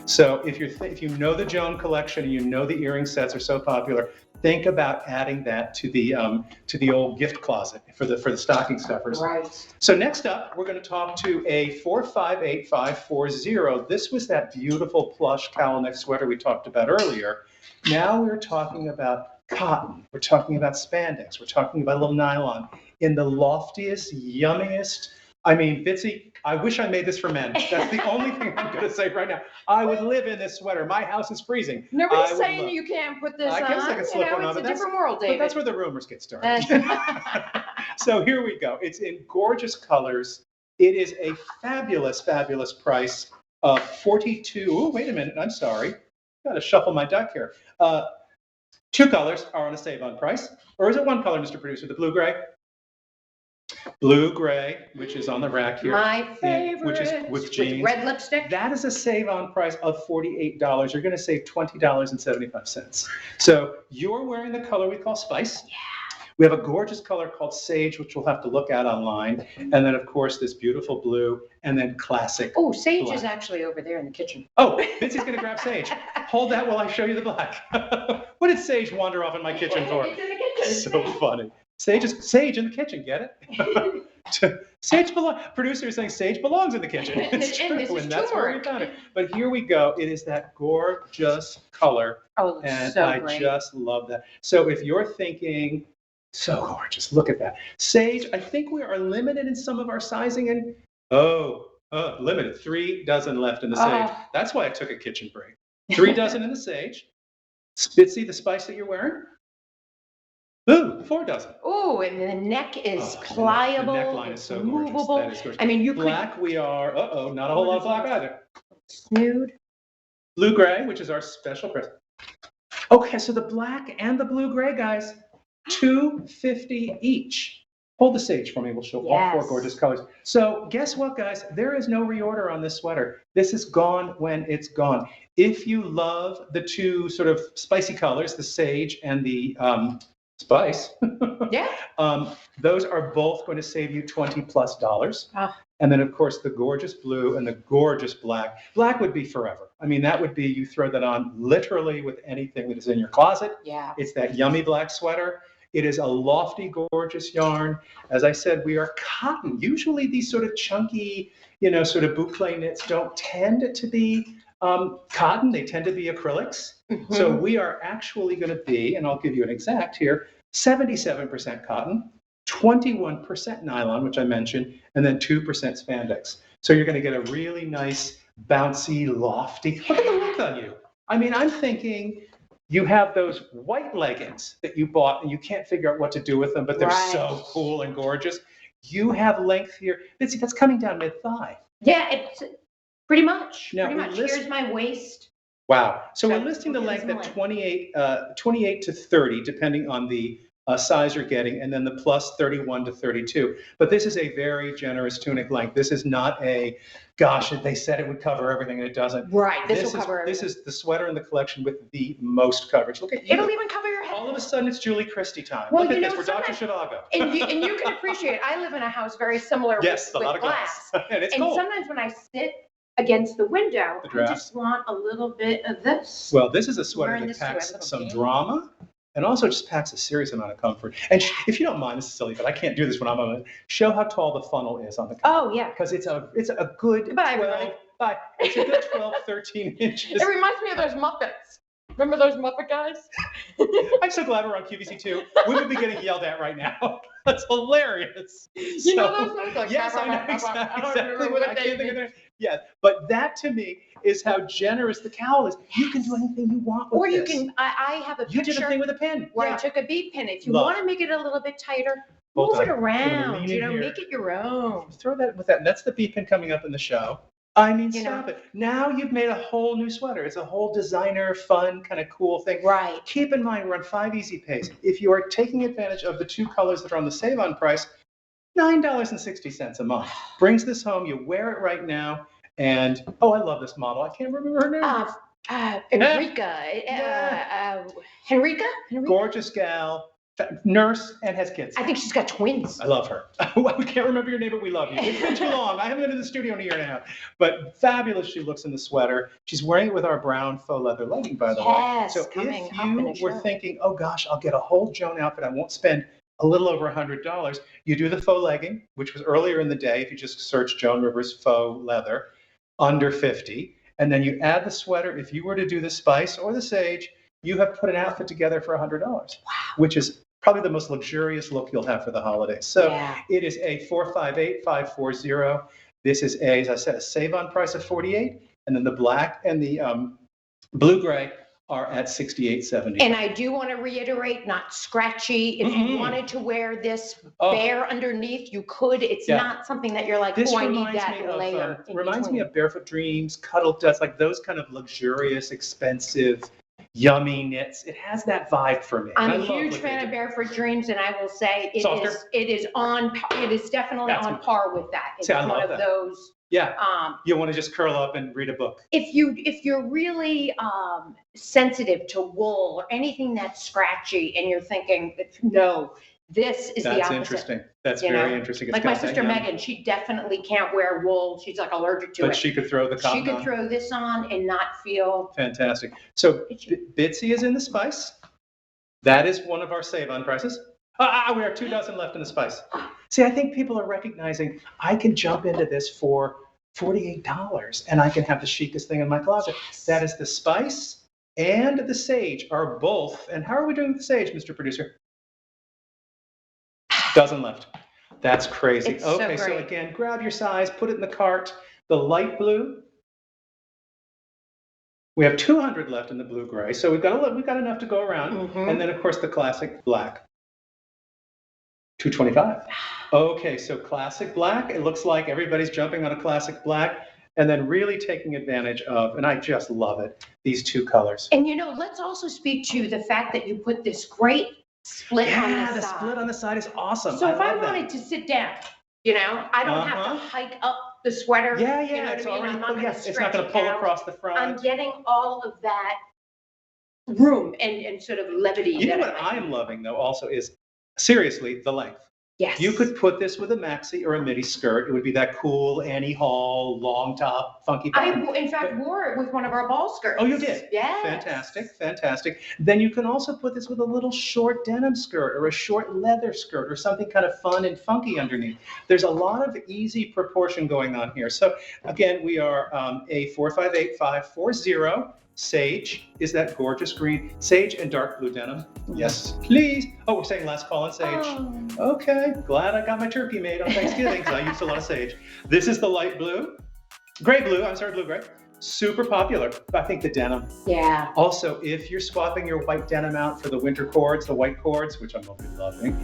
So if you know the Joan collection and you know the earring sets are so popular, think about adding that to the old gift closet for the stocking stuffers. Right. So next up, we're going to talk to a 458540. This was that beautiful plush cowl neck sweater we talked about earlier. Now we're talking about cotton. We're talking about spandex. We're talking about a little nylon in the loftiest, yummiest. I mean, Bitsy, I wish I made this for men. That's the only thing I'm going to say right now. I would live in this sweater. My house is freezing. Nobody's saying you can't put this on. I guess I could slip one on. It's a different world, David. But that's where the rumors get started. So here we go. It's in gorgeous colors. It is a fabulous, fabulous price of $42. Oh, wait a minute. I'm sorry. Got to shuffle my deck here. Two colors are on a save-on price. Or is it one color, Mr. Producer, the blue-gray? Blue-gray, which is on the rack here. My favorite. Which is with jeans. With red lipstick. That is a save-on price of $48. You're going to save $20.75. So you're wearing the color we call Spice. Yeah. We have a gorgeous color called Sage, which we'll have to look at online. And then, of course, this beautiful blue, and then classic. Oh, Sage black. is actually over there in the kitchen. Oh, Vincy's going to grab Sage. Hold that while I show you the black. What did Sage wander off in my kitchen for? It's in the kitchen. So funny. Sage in the kitchen, get it? Sage belongs. Producer is saying Sage belongs in the kitchen. It's true, and that's where we found it. But here we go. It is that gorgeous color. Oh, and so I great. just love that. So if you're thinking, so gorgeous, look at that. Sage, I think we are limited in some of our sizing, and limited. 3 dozen left in the Sage. That's why I took a kitchen break. 3 dozen in the Sage. Spitzy, the spice that you're wearing. Ooh, 4 dozen. Oh, and the neck is pliable. The neckline is so movable. gorgeous. That is gorgeous. I mean, you black, we are, not a whole lot of black either. Nude. Blue-gray, which is our special price. Okay, so the black and the blue-gray, guys, $250 each. Hold the Sage for me. We'll show all 4 gorgeous colors. So guess what, guys? There is no reorder on this sweater. This is gone when it's gone. If you love the 2 sort of spicy colors, the Sage and the Spice, those are both going to save you $20+. And then, of course, the gorgeous blue and the gorgeous black. Black would be forever. I mean, that would be, you throw that on literally with anything that is in your closet. Yeah. It's that yummy black sweater. It is a lofty, gorgeous yarn. As I said, we are cotton. Usually these sort of chunky, sort of boucle knits don't tend to be cotton. They tend to be acrylics. Mm-hmm. So we are actually going to be, and I'll give you an exact here, 77% cotton, 21% nylon, which I mentioned, and then 2% spandex. So you're going to get a really nice, bouncy, lofty. Look at the length on you. I mean, I'm thinking you have those white leggings that you bought and you can't figure out what to do with them, but they're so cool and gorgeous. You have length here. Bitsy, that's coming down mid-thigh. Yeah, it's pretty much. Now, pretty much. Here's my waist. Wow. So we're listing the length at 28 to 30, depending on the size you're getting, and then the plus 31 to 32. But this is a very generous tunic length. This is not a, gosh, they said it would cover everything, and it doesn't. Right. This will cover everything. This is the sweater in the collection with the most coverage. Look at you. It'll even cover your head. All of a sudden, it's Julie Christie time. Well, Look at this. We're Dr. Zhivago. And you can appreciate it. I live in a house very similar with a lot of glass. And it's and cold. Sometimes when I sit against the window, I just want a little bit of this. Well, this is a sweater that packs some drama and also just packs a serious amount of comfort. And if you don't mind, this is silly, but I can't do this when I'm on it. Show how tall the funnel is on the cover. Oh, yeah. Because it's a good 12, it's a good 12, 13 inches. It reminds me of those Muppets. Remember those Muppet guys? I'm so glad we're on QVC too. We would be getting yelled at right now. That's hilarious. You know those things? Like, yes, I know exactly what I can't think of it. Yeah, but that to me is how generous the cowl is. You can do anything you want with this. Or you can, I have a picture. You did a thing with a pin. Where I took a bead pin. If you want to make it a little bit tighter, move it around. Make it your own. Throw that with that. That's the bead pin coming up in the show. I mean, stop it. Now you've made a whole new sweater. It's a whole designer, fun, kind of cool thing. Right. Keep in mind, we're on 5 easy pays. If you are taking advantage of the 2 colors that are on the save-on price, $9.60 a month. Brings this home. You wear it right now. And, I love this model. I can't remember her name. Enrica. Henrica? Gorgeous gal. Nurse and has kids. I think she's got twins. I love her. I can't remember your name, but we love you. It's been too long. I haven't been in the studio in a year and a half. But fabulous she looks in the sweater. She's wearing it with our brown faux leather legging, by the way. So if you were thinking, oh gosh, I'll get a whole Joan outfit, I won't spend a little over $100, you do the faux legging, which was earlier in the day, if you just search Joan Rivers faux leather, under 50. And then you add the sweater. If you were to do the spice or the sage, you have put an outfit together for $100, which is probably the most luxurious look you'll have for the holidays. So it is a 458-540. This is as I said, a save-on price of $48, and then the black and the blue-gray are at $68.70. And I do want to reiterate, not scratchy. If you wanted to wear this bare underneath, you could. It's not something that you're like, I need that layer. Reminds me of Barefoot Dreams, Cuddle Dust, like those kind of luxurious, expensive, yummy knits. It has that vibe for me. I'm a huge fan of Barefoot Dreams, and I will say it is definitely on par with that. It's one of those. Yeah. You want to just curl up and read a book. If you're really sensitive to wool or anything that's scratchy, and you're thinking, no, this is the opposite. That's interesting. That's very interesting. Like my sister Megan, she definitely can't wear wool. She's like allergic to it. But she could throw the cotton on. She could throw this on and not feel fantastic. So Bitsy is in the spice. That is one of our save-on prices. We have 2 dozen left in the spice. See, I think people are recognizing I can jump into this for $48 and I can have the chicest thing in my closet. That is the spice and the sage are both. And how are we doing with the sage, Mr. Producer? Dozen left. That's crazy. It's okay, so again, grab your size, put it in the cart. The light blue. We have 200 left in the blue-gray, so we've got enough to go around. And then, of course, the classic black. 225. Okay, so classic black. It looks like everybody's jumping on a classic black and then really taking advantage of, and I just love it, these two colors. And let's also speak to the fact that you put this great split on the side. The split on the side is awesome. So if I wanted to sit down, I don't have to hike up the sweater. It's already it's not going to pull across the front. I'm getting all of that room and sort of levity. You know what I'm loving though also is seriously the length. Yes. You could put this with a maxi or a midi skirt. It would be that cool Annie Hall long top, funky bottom. I, in fact, wore it with one of our ball skirts. Oh, you did? Yeah. Fantastic. Then you can also put this with a little short denim skirt or a short leather skirt or something kind of fun and funky underneath. There's a lot of easy proportion going on here. So again, we are a 458-540. Sage is that gorgeous green. Sage and dark blue denim. Yes, please. Oh, we're saying last call on sage. Okay, glad I got my turkey made on Thanksgiving because I used a lot of sage. This is the light blue. Blue-gray. Super popular. I think the denim. Yeah. Also, if you're swapping your white denim out for the winter cords, the white cords, which I'm loving,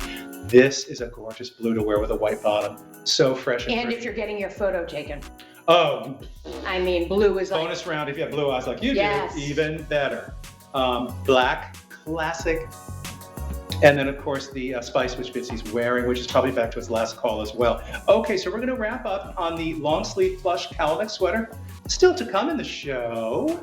this is a gorgeous blue to wear with a white bottom. So fresh and pretty. If you're getting your photo taken. Oh, I mean, blue is like bonus round if you have blue eyes like you do, even better. Black, classic, and then of course the spice which Bitsy's wearing, which is probably back to its last call as well. Okay, so we're going to wrap up on the long sleeve plush cowl neck sweater. Still to come in the show.